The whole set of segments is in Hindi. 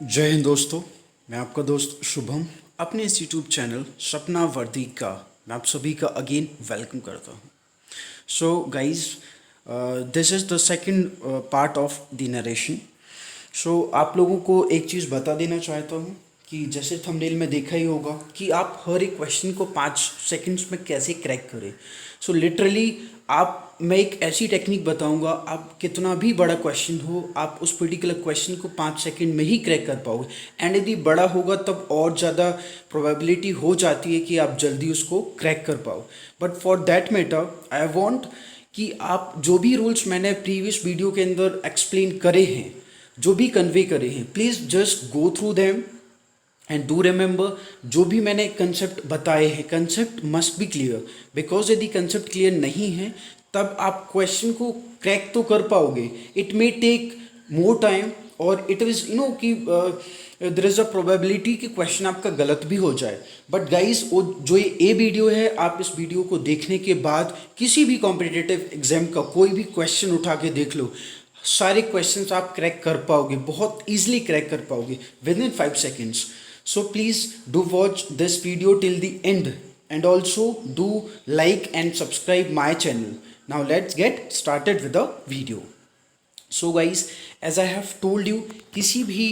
जय हिंद दोस्तों। मैं आपका दोस्त शुभम अपने इस यूट्यूब चैनल सपना वर्दी का मैं आप सभी का अगेन वेलकम करता हूँ। So guys, this is the second part of the narration. So आप लोगों को एक चीज़ बता देना चाहता हूँ कि जैसे थंबनेल में देखा ही होगा कि आप हर एक क्वेश्चन को 5 सेकंड्स में कैसे क्रैक करें। सो लिटरली मैं एक ऐसी टेक्निक बताऊंगा, आप कितना भी बड़ा क्वेश्चन हो आप उस पर्टिकुलर क्वेश्चन को 5 सेकंड में ही क्रैक कर पाओगे। एंड यदि बड़ा होगा तब और ज़्यादा प्रोबेबिलिटी हो जाती है कि आप जल्दी उसको क्रैक कर पाओ। But for that matter I want कि आप जो भी रूल्स मैंने प्रीवियस वीडियो के अंदर एक्सप्लेन करे हैं, जो भी कन्वे करे हैं, please just go through them and do remember जो भी मैंने कंसेप्ट बताए हैं, concept must be clear. Because यदि कंसेप्ट क्लियर नहीं है तब आप क्वेश्चन को क्रैक तो कर पाओगे, it may take more time और इट इज़ कि देर इज़ अ प्रोबेबिलिटी कि क्वेश्चन आपका गलत भी हो जाए। बट गाइज वो जो ये वीडियो है, आप इस वीडियो को देखने के बाद किसी भी कॉम्पिटिटिव एग्जाम का कोई भी क्वेश्चन उठा के देख लो, सारे क्वेश्चंस आप क्रैक कर पाओगे, बहुत ईजिली क्रैक कर पाओगे with in 5 seconds. So please do watch this video till the end and also do like and subscribe my channel. Now let's get started with the video. So guys, as I have told you, किसी भी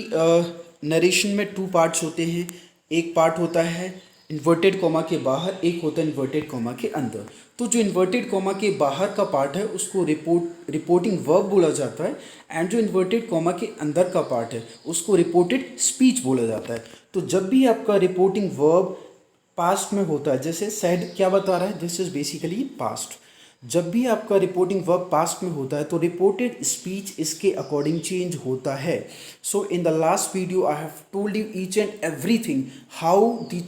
नरेशन में 2 पार्ट्स होते हैं। एक पार्ट होता है इन्वर्टेड कॉमा के बाहर, एक होता है इन्वर्टेड कॉमा के अंदर। तो जो इन्वर्टेड कॉमा के बाहर का पार्ट है उसको रिपोर्टिंग वर्ब बोला जाता है, एंड जो इन्वर्टेड कॉमा के अंदर का पार्ट है उसको रिपोर्टेड स्पीच बोला जाता है। तो जब भी आपका रिपोर्टिंग वर्ब पास्ट में होता है, जैसे सेड क्या बता रहा है, दिस इज बेसिकली पास्ट। जब भी आपका रिपोर्टिंग वर्ब पास्ट में होता है तो रिपोर्टेड स्पीच इसके अकॉर्डिंग चेंज होता है। So in the last video I have told you each and everything how the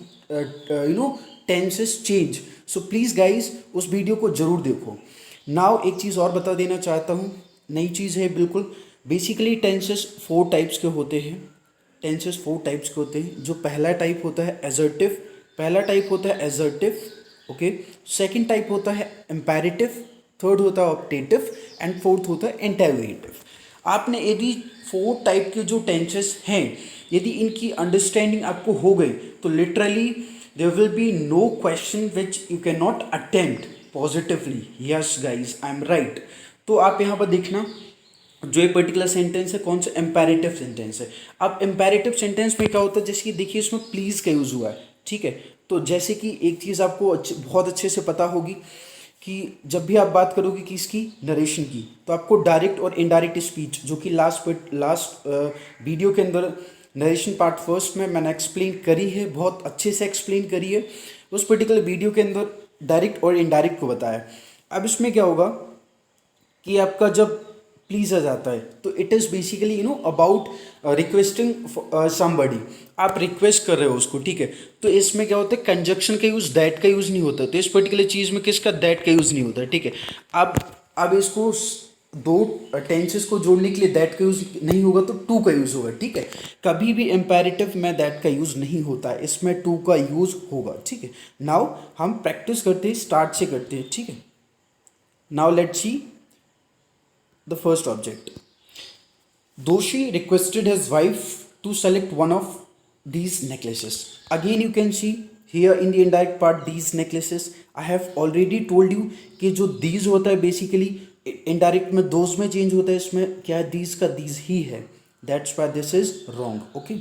tenses change. So please guys उस वीडियो को जरूर देखो। नाउ एक चीज़ और बता देना चाहता हूँ, नई चीज़ है बिल्कुल। बेसिकली टेंसेस 4 टाइप्स के होते हैं। टेंसेस 4 टाइप्स के होते हैं। जो पहला टाइप होता है एजर्टिव, पहला टाइप होता है एजर्टिव, ओके। सेकंड टाइप होता है इम्पेरेटिव, थर्ड होता है ऑप्टेटिव एंड फोर्थ होता है इंटरोगेटिव। आपने यदि 4 टाइप के जो टेंसेस हैं, यदि इनकी अंडरस्टैंडिंग आपको हो गई तो literally there will be no question which you can not attempt positively. Yes guys, I am right. तो आप यहाँ पर देखना, जो ये पर्टिकुलर सेंटेंस है कौन सा इम्पेरेटिव सेंटेंस है। अब इम्पेरेटिव सेंटेंस में क्या होता है, जैसे कि देखिए इसमें प्लीज़ का यूज़ हुआ है, ठीक है। तो जैसे कि एक चीज़ आपको बहुत अच्छे से पता होगी कि जब भी आप बात करोगे किसकी, नरेशन की, तो आपको डायरेक्ट और इनडायरेक्ट स्पीच, जो कि लास्ट वीडियो के अंदर नरेशन पार्ट फर्स्ट में मैंने एक्सप्लेन करी है, बहुत अच्छे से एक्सप्लेन करी है। उस पर्टिकुलर वीडियो के अंदर डायरेक्ट और इनडायरेक्ट को बताया। अब इसमें क्या होगा कि आपका जब प्लीज आ जाता है तो it is basically about requesting somebody. आप रिक्वेस्ट कर रहे हो उसको, ठीक है। तो इसमें क्या होता है, कंजक्शन का यूज़, दैट का यूज़ नहीं होता। तो इस पर्टिकुलर चीज़ में किसका, दैट का यूज़ नहीं होता है, ठीक है। अब इसको 2 टेंसेस को जोड़ने के लिए दैट का यूज़ नहीं होगा तो टू का यूज़ होगा, ठीक है। कभी भी इम्पेरेटिव में दैट का यूज़ नहीं होता है, इसमें टू का यूज़ होगा, ठीक है। नाउ हम प्रैक्टिस करते हैं, स्टार्ट से करते हैं, ठीक है। Now let's C the first object. Doshi requested his wife to select one of these necklaces. Again you can see here in the indirect part these necklaces. I have already told you कि जो these होता है basically indirect में those में change होता है, इसमें क्या है, these का these ही है, that's why this is wrong, okay.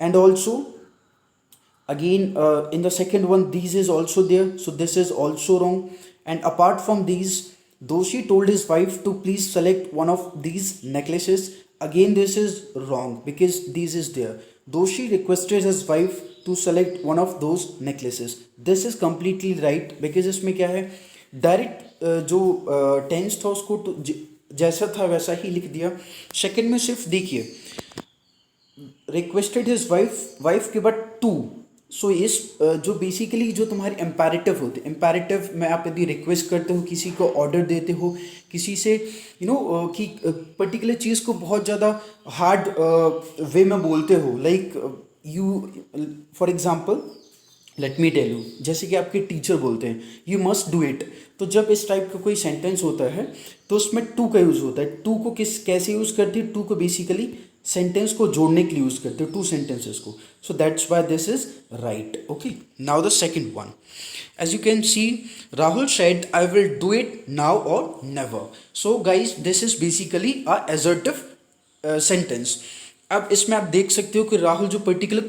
And also again in the second one these is also there, so this is also wrong. And apart from these, Doshi told his wife to please select one of these necklaces. Again this is wrong because these is there. Doshi requested his wife to select one of those necklaces. This is completely right because इसमें क्या है, डायरेक्ट जो टेंस था उसको जैसा था वैसा ही लिख दिया। सेकंड में सिर्फ देखिए रिक्वेस्टेड हिज वाइफ के बाद टू। सो इस जो बेसिकली जो तुम्हारे इम्पेरेटिव होते हैं, इम्पेरेटिव में आप यदि रिक्वेस्ट करते हो, किसी को ऑर्डर देते हो, किसी से कि पर्टिकुलर चीज़ को बहुत ज़्यादा हार्ड वे में बोलते हो, like you for example let me tell you, जैसे कि आपके टीचर बोलते हैं यू मस्ट डू इट। तो जब इस टाइप का कोई सेंटेंस होता है तो उसमें टू का यूज़ होता है। टू को कैसे यूज़ करते हैं, टू को बेसिकली सेंटेंस को जोड़ने के लिए यूज करते हो, टू सेंटेंसेस को. सो that's why this is right. Okay, now the second one. As you can see, Rahul said, I will do it now or never. So guys, this is basically a assertive sentence. अब इसमें आप देख सकते हो कि राहुल जो पर्टिकुलर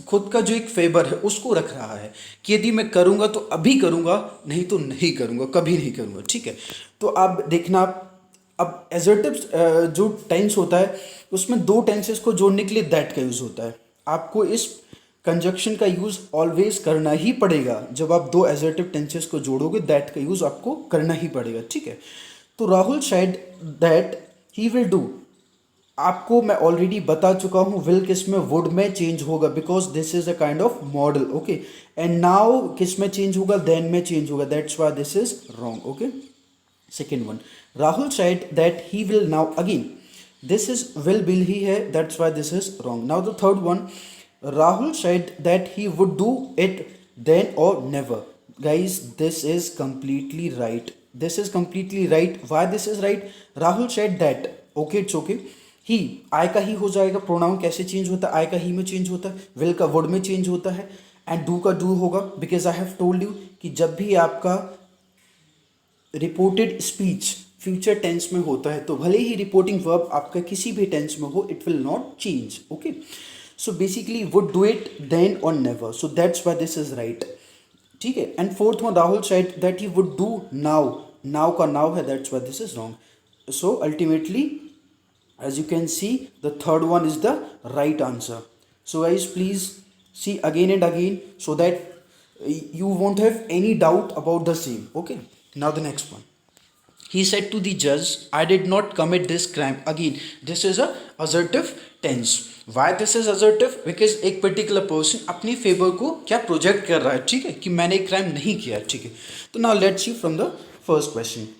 खुद का जो एक फेवर है उसको रख रहा है कि यदि मैं करूँगा तो अभी करूँगा, नहीं तो नहीं करूँगा, कभी नहीं करूँगा. ठीक है, तो आप देखना, अब एजर्टिव जो टेंस होता है उसमें दो टेंसेस को जोड़ने के लिए दैट का यूज़ होता है. आपको इस कंजक्शन का यूज़ ऑलवेज करना ही पड़ेगा. जब आप दो एजर्टिव टेंसेस को जोड़ोगे दैट का यूज़ आपको करना ही पड़ेगा. ठीक है, तो Rahul said that he will do. आपको मैं ऑलरेडी बता चुका हूँ विल किस में, वुड में चेंज होगा because this is a kind of modal. Okay, and now किस में चेंज होगा, देन में चेंज होगा. That's why this is wrong. Okay, second one, Rahul said that he will now. Again this is will ही है, that's why this is wrong. Now the third one, Rahul said that he would do it then or never. guys, this is completely right. This is completely right. Why this is right? Rahul said that. Okay, it's okay. ही आई का ही हो जाएगा. प्रोनाउन कैसे चेंज होता है? आई का ही में चेंज होता है, विल का वुड में चेंज होता है, एंड डू का डू होगा. Because I have told you कि जब भी आपका रिपोर्टेड स्पीच फ्यूचर टेंस में होता है तो भले ही रिपोर्टिंग वर्ब आपका किसी भी टेंस में हो, it will not change. Okay, so basically would do it then or never. So that's why this is right. ठीक है, and fourth one, Rahul said that he would do now. Now का नाउ है, that's why this is wrong. So ultimately as you can see, the third one is the right answer. So guys, please see again and again so that you won't have any doubt about the same. Okay, now the next one. He said to the judge, I did not commit this crime. Again, this is a assertive tense. Why this is assertive? Because एक particular person अपने फेवर को क्या प्रोजेक्ट कर रहा है, ठीक है, कि मैंने एक क्राइम नहीं किया. ठीक है, तो now let's see from the first question.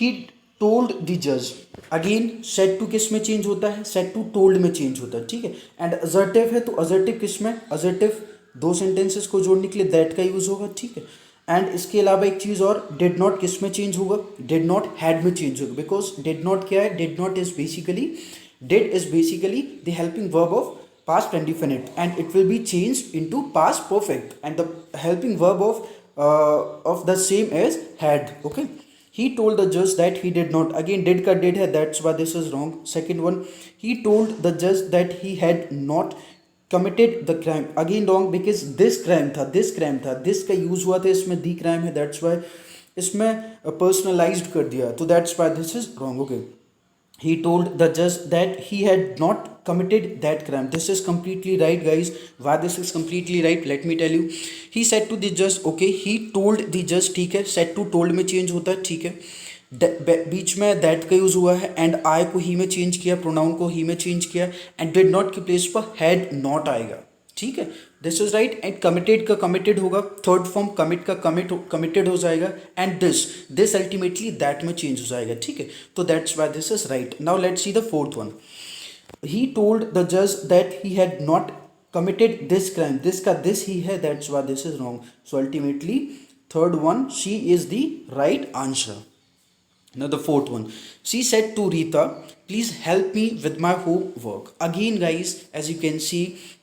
He told the judge. Again said to किस में चेंज होता है? सेड टू टोल्ड में चेंज होता है. ठीक है, एंड असर्टिव है तो असर्टिव किस में? असर्टिव दो सेंटेंसेस को जोड़ने के लिए दैट का यूज होगा. ठीक है, एंड इसके अलावा एक चीज़ और, डिड नॉट किस में चेंज होगा? डिड नॉट हैड में चेंज होगा. बिकॉज डिड नॉट क्या है? Did not is basically, did is basically the helping verb of past indefinite and it will be changed into past perfect and the helping verb of the same as had. Okay, he told the judge that he did not. Again did ka did hai, that's why this is wrong. Second one, he told the judge that he had not committed the crime. Again wrong because this crime था, this का यूज हुआ था, इसमें the crime है, that's why इसमें personalized कर दिया, तो that's why this is wrong. Okay, he told the judge that he had not committed that crime. This is completely right, guys. Why this is completely right? Let me tell you. He said to the judge. Okay, he told the judge. ठीक है, said to told में change होता है. ठीक है, बीच में that का यूज हुआ है, and I को he में change किया, pronoun को he में change किया, and did not की place पर had not आएगा. ठीक है, this is right. And committed का कमिटेड होगा, थर्ड फॉर्म कमिट का कमिटेड हो जाएगा, एंड दिस अल्टीमेटली दैट में चेंज हो जाएगा. ठीक है, तो that's why this is right. Now let's see the fourth one. He told the जज that he had not committed this crime. This का दिस ही है, that's why this is wrong. So ultimately third one, she is the right answer. Now the fourth one, she said to Rita, please help me with my homework. Again guys, as you can see,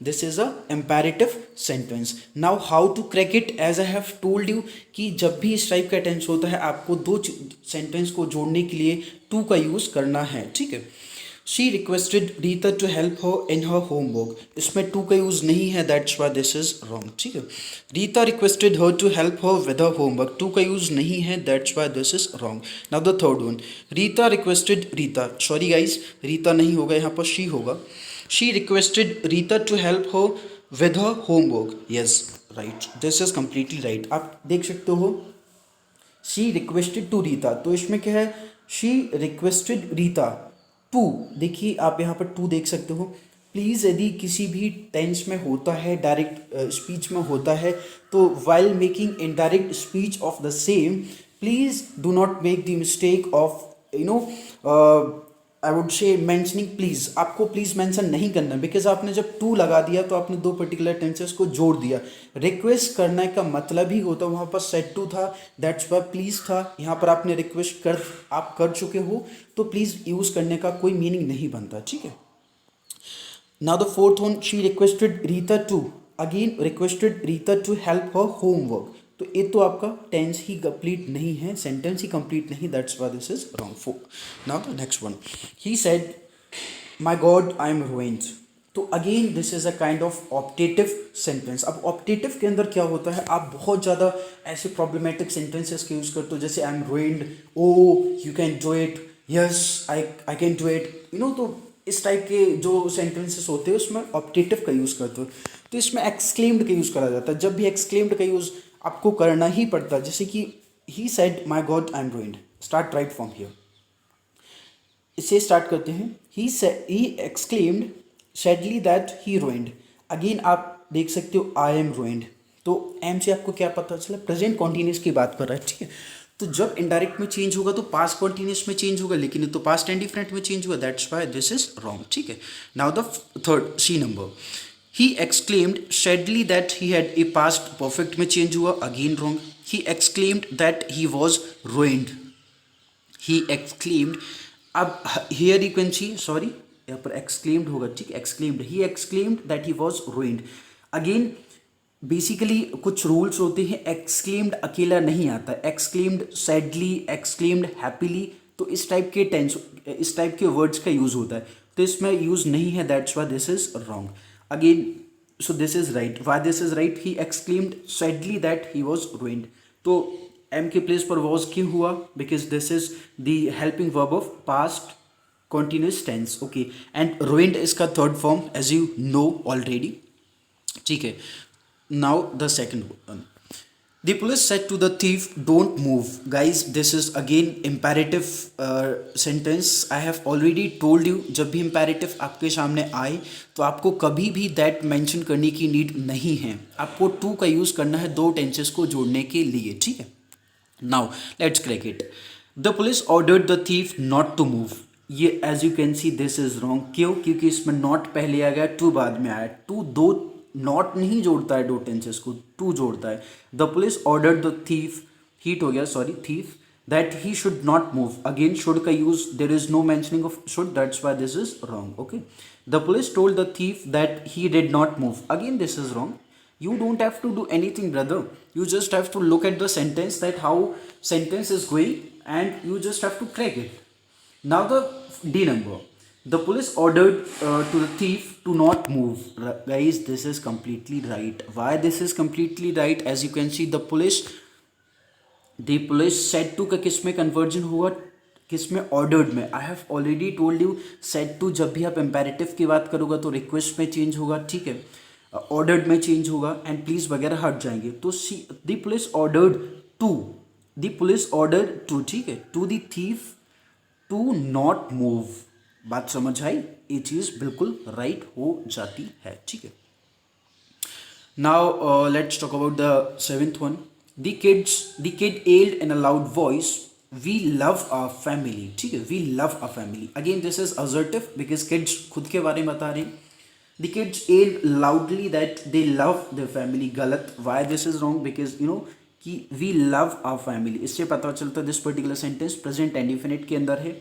this is a imperative sentence. Now how to crack it? As I have told you कि जब भी इस टाइप का टेंस होता है आपको दो सेंटेंस को जोड़ने के लिए टू का यूज़ करना है. ठीक है, She requested Rita to help her in her homework. इसमें टू का यूज़ नहीं है, that's why this is wrong. ठीक है, Rita requested her to help her with her homework. To का यूज़ नहीं है, that's why this is wrong. Now the third one, Rita requested Rita. Sorry guys, Rita नहीं होगा यहाँ पर, she होगा. She requested Rita to help her with her homework. Yes, right. This is completely right. आप देख सकते हो, she requested to Rita. तो इसमें क्या है? She requested Rita. टू, देखिए आप यहाँ पर टू देख सकते हो. प्लीज़ यदि किसी भी टेंस में होता है, डायरेक्ट स्पीच में होता है, तो while making indirect speech of the same, please do not make the mistake of I would say mentioning. Please आपको प्लीज़ मैंशन नहीं करना, बिकॉज आपने जब टू लगा दिया तो आपने दो पर्टिकुलर टेंसेस को जोड़ दिया. रिक्वेस्ट करने का मतलब ही होता, वहाँ पर सेड टू था, दैट्स वाई प्लीज़ था. यहाँ पर आपने रिक्वेस्ट आप कर चुके हो, तो प्लीज़ यूज़ करने का कोई मीनिंग नहीं बनता. ठीक है, Now the fourth one, she requested Rita to, again requested Rita to help her homework. तो ये तो आपका टेंस ही कंप्लीट नहीं है, सेंटेंस ही कंप्लीट नहीं, that's why this is wrong. Four. Now the next one, he said my God I am ruined. तो again this is a kind of optative sentence. अब ऑप्टेटिव के अंदर क्या होता है, आप बहुत ज़्यादा ऐसे प्रॉब्लमेटिक सेंटेंसेस के यूज़ करते हो, जैसे I am ruined, oh you can do it, yes I can do it, तो इस टाइप के जो सेंटेंसेस होते हैं उसमें ऑप्टेटिव का यूज़ करते हो. तो इसमें एक्सक्लेम्ड का यूज़ करा जाता है. जब भी एक्सक्लेम्ड का यूज़ आपको करना ही पड़ता है, जैसे कि he said my God I am ruined, start right from here. इससे स्टार्ट करते हैं. ही exclaimed sadly that he ruined. Again आप देख सकते हो आई एम ruined. तो एम से आपको क्या पता चला, प्रेजेंट कॉन्टिन्यूस की बात कर रहा है, ठीक है. तो जब इनडायरेक्ट में चेंज होगा तो पास्ट कॉन्टिन्यूस में चेंज होगा, लेकिन ये तो पास्ट इंडिफिनिट में चेंज हुआ, that's why this is wrong, ठीक है. Now the third C number, he exclaimed sadly that he had a past perfect में चेंज हुआ, again wrong. He exclaimed that he was ruined. He exclaimed, अब here you can see, sorry यहाँ पर एक्सक्लेम्ड होगा, ठीक है, exclaimed. He exclaimed that he was ruined. Again basically कुछ रूल्स होते हैं, एक्सक्लेम्ड अकेला नहीं आता, एक्सक्लेम्ड सैडली, एक्सक्लेम्ड हैप्पीली, तो इस टाइप के टेंस, इस टाइप के वर्ड्स का यूज़ होता है, तो इसमें यूज़ नहीं है, that's why this is wrong. Again so this is right. Why this is right, he exclaimed sadly that he was ruined. तो एम के प्लेस पर वॉज क्यों हुआ, because this is the helping verb of past continuous tense, okay. And ruined इसका third form as you know already, ठीक है. Now the second one, the police said to the thief don't move. Guys this is again imperative sentence. I have already told you, जब भी इम्पेरेटिव आपके सामने आए तो आपको कभी भी दैट मेंशन करने की नीड नहीं है, आपको टू का यूज़ करना है दो टेंसेस को जोड़ने के लिए, ठीक है. Now let's crack it. The police ordered the thief not to move. ये as you can see this is wrong. क्यों, क्योंकि इसमें नॉट पहले आ गया, टू बाद में आया. टू दो नॉट नहीं जोड़ता है दो टेंसेस को, टू जोड़ता है. The police ordered the thief, hit हो गया sorry, thief, that he should not move. Again should का use, there is no mentioning of should, that's why this is wrong, okay. The police told the thief that he did not move. Again this is wrong. You don't have to do anything, brother. You just have to look at the sentence, that how sentence is going, and you just have to crack it. Now the D number, the police ordered to the thief to not move. Guys, this is completely right. Why this is completely right? As you can see, the police said to का किस में conversion हुआ, किस में, ordered में. I have already told you, said to जब भी आप imperative की बात करोगे तो request में change होगा, ठीक है, ऑर्डर्ड में चेंज होगा, एंड प्लीज वगैरह हट जाएंगे. तो see the police ordered to, the police ordered to, ठीक है, to the thief to not move. बात समझ आई, ये चीज बिल्कुल राइट हो जाती है, ठीक है. Now let's talk about the seventh one. The kid yelled in a loud voice, we love our family, ठीक है, we love our family. Again this is assertive because kids खुद के बारे में बता रहे हैं. The kids yelled loudly that they love their family. गलत. Why this is wrong? Because कि we love our family. इससे पता चलता है this particular sentence present indefinite के अंदर है,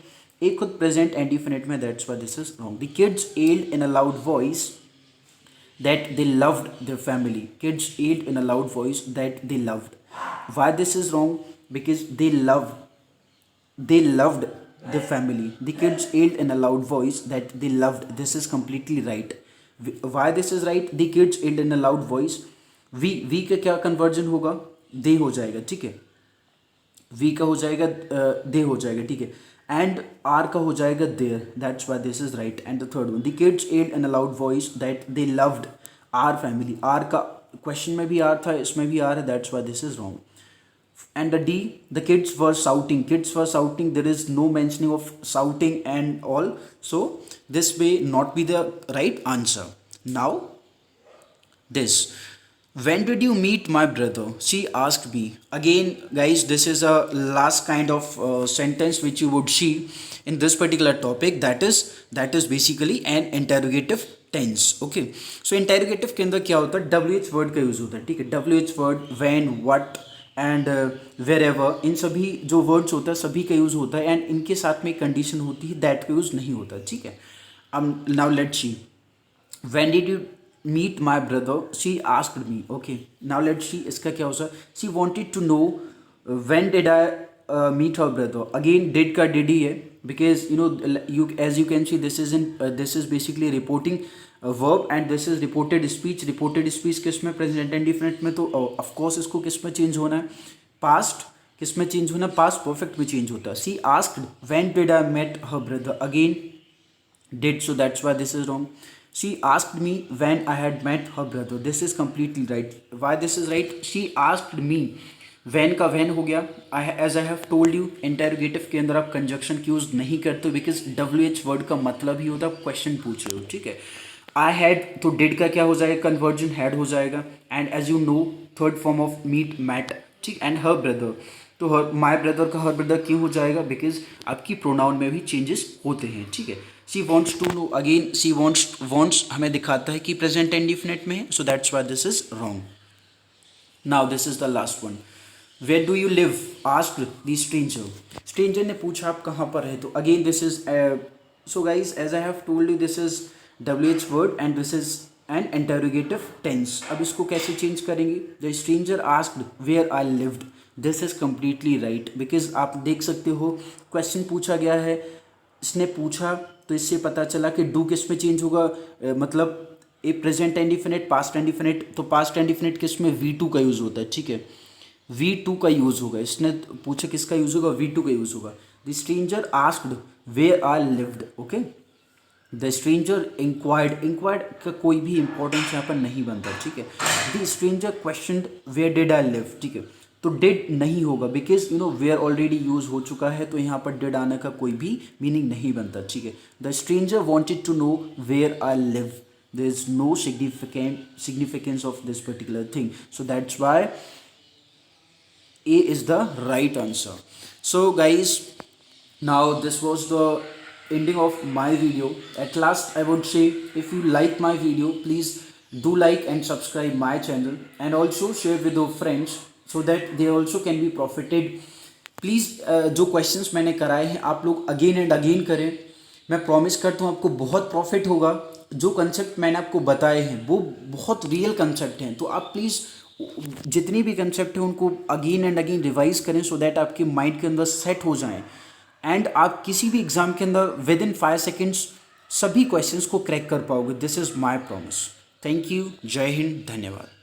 एक खुद present indefinite में, that's why this is wrong. The kids yelled in a loud voice that they loved their family. Kids yelled in a loud voice that they loved. Why this is wrong? Because they loved their family. The kids yelled in a loud voice that they loved. This is completely right. Why this is right? The kids yelled in a loud voice. We का क्या कन्वर्जन होगा, दे हो जाएगा, ठीक है, वी का हो जाएगा दे हो जाएगा, ठीक है, एंड आर का हो जाएगा there, that's why this is right. And the third one, the kids yelled in a loud voice that they loved our family. Are का क्वेश्चन में भी आर था, इसमें भी आर है, that's why this is wrong. And the D, the kids were shouting. Kids were shouting. There is no mentioning of shouting and all. So this may not be the right answer. Now this. When did you meet my brother? She asked me. Again, guys, this is a last kind of sentence which you would see in this particular topic. That is basically an interrogative tense. Okay. So interrogative के अंदर क्या होता है? WH word का यूज होता है, ठीक है. WH word, when, what and wherever, इन सभी जो वर्ड्स होता है सभी का यूज़ होता है, एंड इनके साथ में एक कंडीशन होती है, दैट का यूज़ नहीं होता, ठीक है. अब now let's C. when did you meet my brother, she asked me. Okay, now let's see इसका क्या होगा. She wanted to know when did I meet her brother. Again did का did ही है, because you know you, as you can see, this is in this is basically reporting verb and this is reported speech. reported speech किस में, present indefinite में. तो of course इसको किस में चेंज होना है, past किस में चेंज होना, past perfect में चेंज होता है. She asked when did I met her brother. Again did, so that's why this is wrong. She asked me when I had met her brother. This is completely right. Why this is right? She asked me. when का when हो गया. As I have told you, interrogative के अंदर आप conjunction की यूज नहीं करते, because WH वर्ड का मतलब ही होता है क्वेश्चन पूछ रहे हो. ठीक है. I had, तो did का क्या हो जाएगा, कन्वर्जन had हो जाएगा. And as you know third form of meet met. ठीक. एंड हर ब्रदर, तो हर माई ब्रदर का हर ब्रदर क्यों हो जाएगा, बिकॉज आपकी प्रोनाउन में भी चेंजेस होते हैं. ठीक है. She wants to know. Again she wants हमें दिखाता है कि प्रेजेंट इंडिफिनिट में है, so that's why this is wrong. Now this is the last one. Where do you live, asked the stranger. Stranger ने पूछा आप कहाँ पर है. तो again this is, so guys as I have told you, this is WH word and this is an interrogative tense. अब इसको कैसे चेंज करेंगे. The stranger asked where I lived. This is completely right, because आप देख सकते हो क्वेश्चन पूछा गया है, इसने पूछा, तो इससे पता चला कि डू किस में चेंज होगा, मतलब ए प्रेजेंट इंडिफिनिट, पास्ट इंडिफिनिट. तो पास्ट इंडिफिनिट किस में, V2 का यूज़ होता है. ठीक है. V2 का यूज़ होगा. इसने पूछा किसका यूज़ होगा, V2 का यूज़ होगा. The stranger asked where I lived. Okay. The stranger inquired का कोई भी इंपॉर्टेंस यहाँ पर नहीं बनता. ठीक है. The stranger questioned where did I live. ठीक है. तो डिड नहीं होगा, because you know where already use हो चुका है, तो यहाँ पर डिड आने का कोई भी मीनिंग नहीं बनता. ठीक है. The stranger wanted to know where I live. There is no significance of this particular thing, so that's why A is the right answer. So guys, now this was the ending of my video. At last I would say, if you like my video, please do like and subscribe my channel, and also share with your friends so that they also can be profited. Please जो questions मैंने कराए हैं आप लोग again and again करें. मैं promise करता हूँ आपको बहुत profit होगा. जो concept मैंने आपको बताए हैं वो बहुत real concept हैं, तो आप प्लीज़ जितनी भी कंसेप्ट है उनको अगेन एंड अगेन रिवाइज करें, सो दैट आपके माइंड के अंदर सेट हो जाएं, एंड आप किसी भी एग्जाम के अंदर विद इन 5 सेकेंड्स सभी क्वेश्चंस को क्रैक कर पाओगे. This is my promise. Thank you. जय हिंद. धन्यवाद.